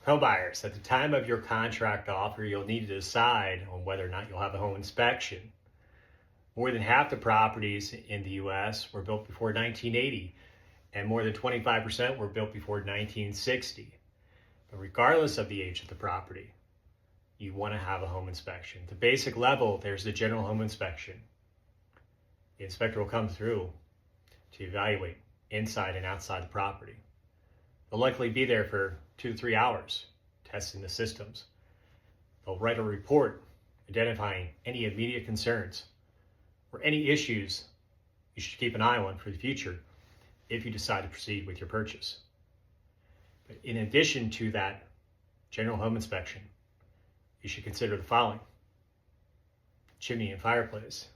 Homebuyers, at the time of your contract offer, you'll need to decide on whether or not you'll have a home inspection. More than half the properties in the U.S. were built before 1980, and more than 25% were built before 1960. But regardless of the age of the property, you want to have a home inspection. The basic level, there's the general home inspection. The inspector will come through to evaluate inside and outside the property. They'll likely be there for 2 to 3 hours testing the systems. They'll write a report identifying any immediate concerns or any issues you should keep an eye on for the future if you decide to proceed with your purchase. But in addition to that general home inspection, you should consider the following: chimney and fireplace.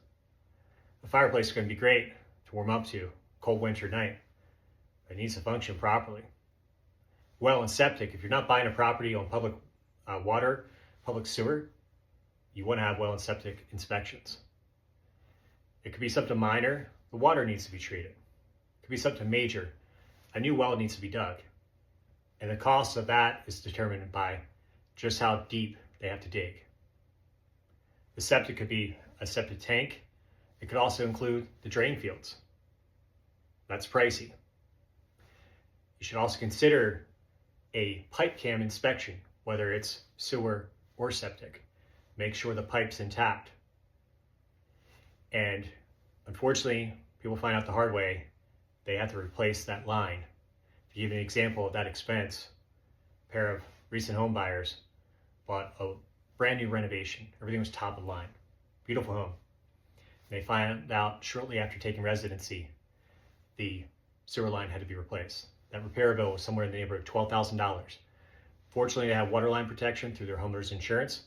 The fireplace is going to be great to warm up to a cold winter night, but it needs to function properly. Well and septic, if you're not buying a property on public water, public sewer, you want to have well and septic inspections. It could be something minor, the water needs to be treated. It could be something major, a new well needs to be dug. And the cost of that is determined by just how deep they have to dig. The septic could be a septic tank. It could also include the drain fields. That's pricey. You should also consider a pipe cam inspection, whether it's sewer or septic. Make sure the pipe's intact. And unfortunately, people find out the hard way, they have to replace that line. To give you an example of that expense, a pair of recent home buyers bought a brand new renovation. Everything was top of the line. Beautiful home. They found out shortly after taking residency, the sewer line had to be replaced. That repair bill was somewhere in the neighborhood of $12,000. Fortunately, they have water line protection through their homeowner's insurance.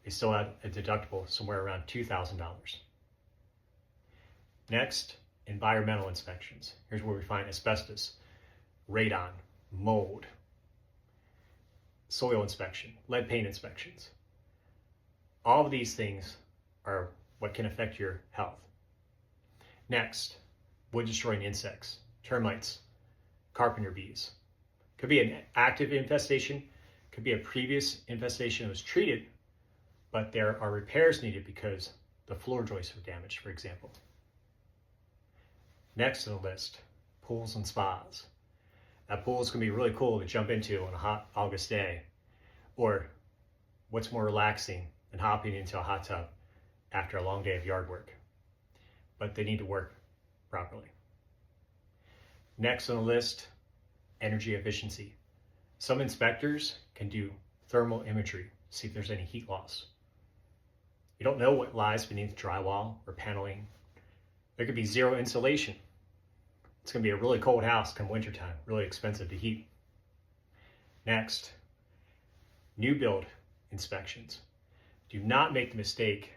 They still had a deductible somewhere around $2,000. Next, environmental inspections. Here's where we find asbestos, radon, mold, soil inspection, lead paint inspections. All of these things are what can affect your health. Next, wood destroying insects, termites, carpenter bees. Could be an active infestation, could be a previous infestation that was treated, but there are repairs needed because the floor joists were damaged, for example. Next on the list, pools and spas. That pool is going to be really cool to jump into on a hot August day, or what's more relaxing than hopping into a hot tub after a long day of yard work. But they need to work properly. Next on the list, energy efficiency. Some inspectors can do thermal imagery, see if there's any heat loss. You don't know what lies beneath drywall or paneling. There could be zero insulation. It's going to be a really cold house come wintertime, really expensive to heat. Next, new build inspections. Do not make the mistake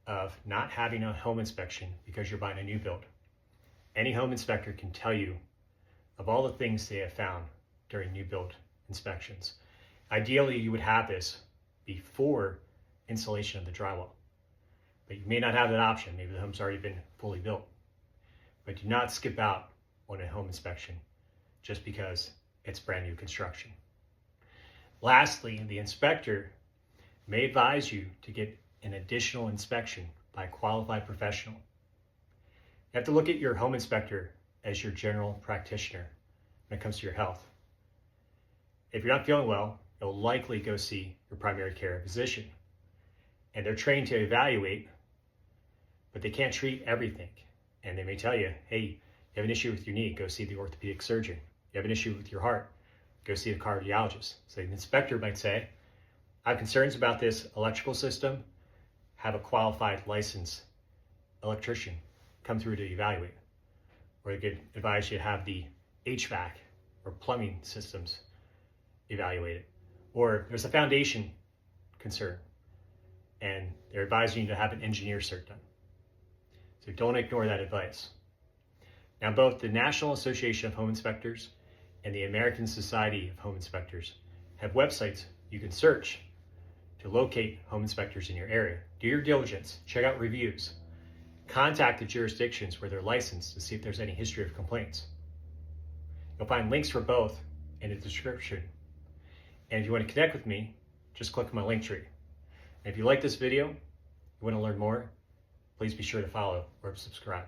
of not having a home inspection because you're buying a new build. Any home inspector can tell you of all the things they have found during new build inspections. Ideally, you would have this before installation of the drywall, but you may not have that option. Maybe the home's already been fully built. But do not skip out on a home inspection just because it's brand new construction. Lastly, the inspector may advise you to get an additional inspection by a qualified professional. You have to look at your home inspector as your general practitioner when it comes to your health. If you're not feeling well, you'll likely go see your primary care physician. And they're trained to evaluate, but they can't treat everything. And they may tell you, hey, you have an issue with your knee, go see the orthopedic surgeon. You have an issue with your heart, go see the cardiologist. So the inspector might say, I have concerns about this electrical system, have a qualified licensed electrician come through to evaluate. Or they could advise you to have the HVAC or plumbing systems evaluated. Or there's a foundation concern, and they're advising you to have an engineer cert done. So don't ignore that advice. Now, both the National Association of Home Inspectors and the American Society of Home Inspectors have websites you can search to locate home inspectors in your area. Do your diligence, check out reviews, contact the jurisdictions where they're licensed to see if there's any history of complaints. You'll find links for both in the description. And if you want to connect with me, just click on my link tree. And if you like this video, you want to learn more, please be sure to follow or subscribe.